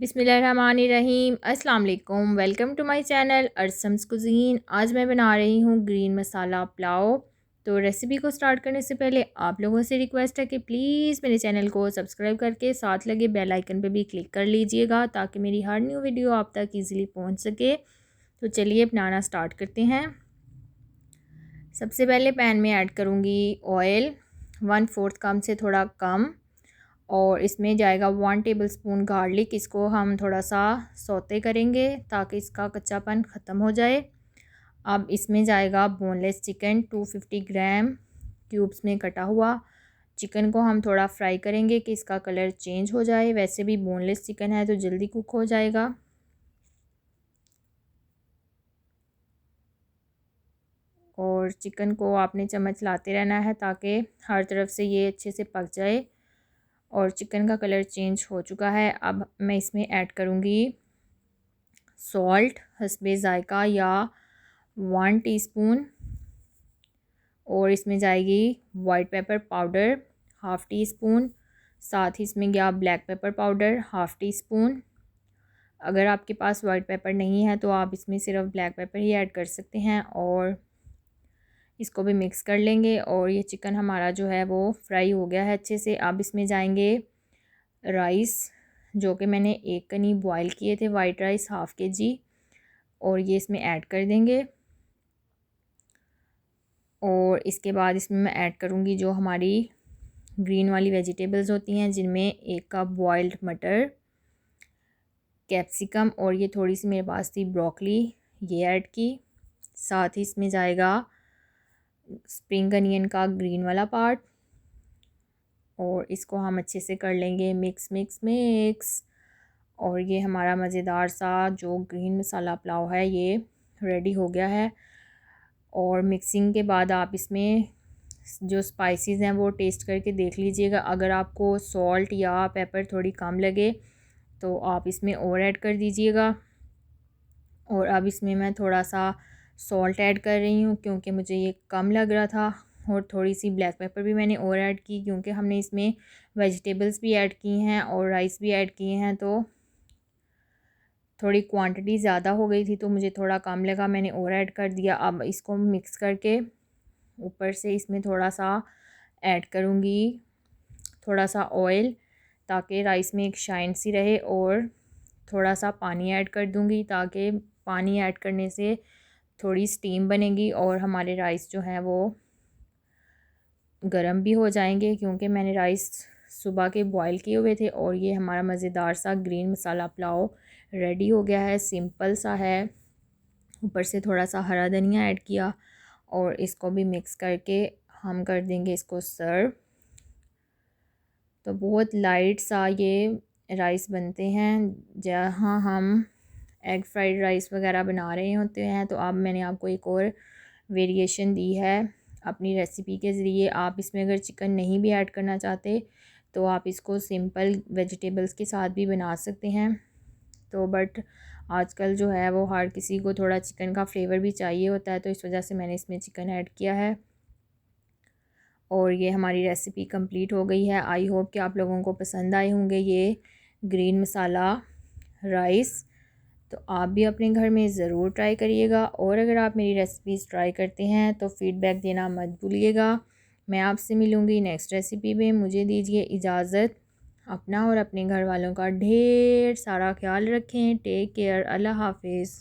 बिस्मिल्लाहिर्रहमानिर्रहीम। अस्सलाम वालेकुम। Welcome to my channel Arsam's cuisine. आज मैं बना रही हूँ ग्रीन मसाला पुलाव। तो रेसिपी को स्टार्ट करने से पहले आप लोगों से रिक्वेस्ट है कि प्लीज़ मेरे चैनल को सब्सक्राइब करके साथ लगे बेल आइकन पे भी क्लिक कर लीजिएगा ताकि मेरी हर न्यू वीडियो आप तक ईज़िली पहुँच सके। तो चलिए बनाना स्टार्ट करते हैं। सबसे पहले पैन में ऐड करूँगी ऑयल 1/4 कप से थोड़ा कम, और इसमें जाएगा 1 टेबलस्पून गार्लिक। इसको हम थोड़ा सा सौते करेंगे ताकि इसका कच्चापन ख़त्म हो जाए। अब इसमें जाएगा बोनलेस चिकन 250 ग्राम क्यूब्स में कटा हुआ। चिकन को हम थोड़ा फ्राई करेंगे कि इसका कलर चेंज हो जाए। वैसे भी बोनलेस चिकन है तो जल्दी कुक हो जाएगा। और चिकन को आपने चम्मच लाते रहना है ताकि हर तरफ से ये अच्छे से पक जाए। और चिकन का कलर चेंज हो चुका है। अब मैं इसमें ऐड करूँगी सॉल्ट हस्बे ज़ायका या 1 टीस्पून, और इसमें जाएगी वाइट पेपर पाउडर 1/2 टीस्पून। साथ ही इसमें गया ब्लैक पेपर पाउडर 1/2 टीस्पून। अगर आपके पास वाइट पेपर नहीं है तो आप इसमें सिर्फ ब्लैक पेपर ही ऐड कर सकते हैं। और इसको भी मिक्स कर लेंगे। और ये चिकन हमारा जो है वो फ्राई हो गया है अच्छे से। अब इसमें जाएंगे राइस, जो कि मैंने एक कनी बॉयल किए थे, वाइट राइस 1/2 kg, और ये इसमें ऐड कर देंगे। और इसके बाद इसमें मैं ऐड करूँगी जो हमारी ग्रीन वाली वेजिटेबल्स होती हैं, जिनमें 1 कप बॉयल्ड मटर, कैप्सिकम, और ये थोड़ी सी मेरे पास थी ब्रोकली, ये ऐड की। साथ ही इसमें जाएगा स्प्रिंग अनियन का ग्रीन वाला पार्ट, और इसको हम अच्छे से कर लेंगे मिक्स मिक्स मिक्स। और ये हमारा मज़ेदार सा जो ग्रीन मसाला पुलाव है ये रेडी हो गया है। और मिक्सिंग के बाद आप इसमें जो स्पाइसेस हैं वो टेस्ट करके देख लीजिएगा। अगर आपको सॉल्ट या पेपर थोड़ी कम लगे तो आप इसमें और ऐड कर दीजिएगा। और अब इसमें मैं थोड़ा सा सॉल्ट ऐड कर रही हूँ क्योंकि मुझे ये कम लग रहा था। और थोड़ी सी ब्लैक पेपर भी मैंने और ऐड की क्योंकि हमने इसमें वेजिटेबल्स भी ऐड की हैं और राइस भी ऐड किए हैं, तो थोड़ी क्वांटिटी ज़्यादा हो गई थी तो मुझे थोड़ा कम लगा, मैंने और ऐड कर दिया। अब इसको मिक्स करके ऊपर से इसमें थोड़ा सा ऐड करूँगी थोड़ा सा ऑयल, ताकि राइस में एक शाइन सी रहे। और थोड़ा सा पानी ऐड कर दूँगी ताकि पानी ऐड करने से थोड़ी स्टीम बनेगी और हमारे राइस जो हैं वो गर्म भी हो जाएंगे, क्योंकि मैंने राइस सुबह के बॉईल किए हुए थे। और ये हमारा मज़ेदार सा ग्रीन मसाला पुलाव रेडी हो गया है। सिंपल सा है। ऊपर से थोड़ा सा हरा धनिया ऐड किया और इसको भी मिक्स करके हम कर देंगे इसको सर्व। तो बहुत लाइट सा ये राइस बनते हैं। जहाँ हम एग फ्राइड राइस वगैरह बना रहे होते हैं तो अब मैंने आपको एक और वेरिएशन दी है अपनी रेसिपी के ज़रिए। आप इसमें अगर चिकन नहीं भी ऐड करना चाहते तो आप इसको सिंपल वेजिटेबल्स के साथ भी बना सकते हैं। तो बट आजकल जो है वो हर किसी को थोड़ा चिकन का फ्लेवर भी चाहिए होता है, तो इस वजह से मैंने इसमें चिकन ऐड किया है। और ये हमारी रेसिपी कंप्लीट हो गई है। आई होप कि आप लोगों को पसंद आए होंगे ये ग्रीन मसाला राइस। तो आप भी अपने घर में ज़रूर ट्राई करिएगा। और अगर आप मेरी रेसिपीज़ ट्राई करते हैं तो फ़ीडबैक देना मत भूलिएगा। मैं आपसे मिलूँगी नेक्स्ट रेसिपी में। मुझे दीजिए इजाज़त। अपना और अपने घर वालों का ढेर सारा ख्याल रखें। Take care. अल्लाह हाफिज़।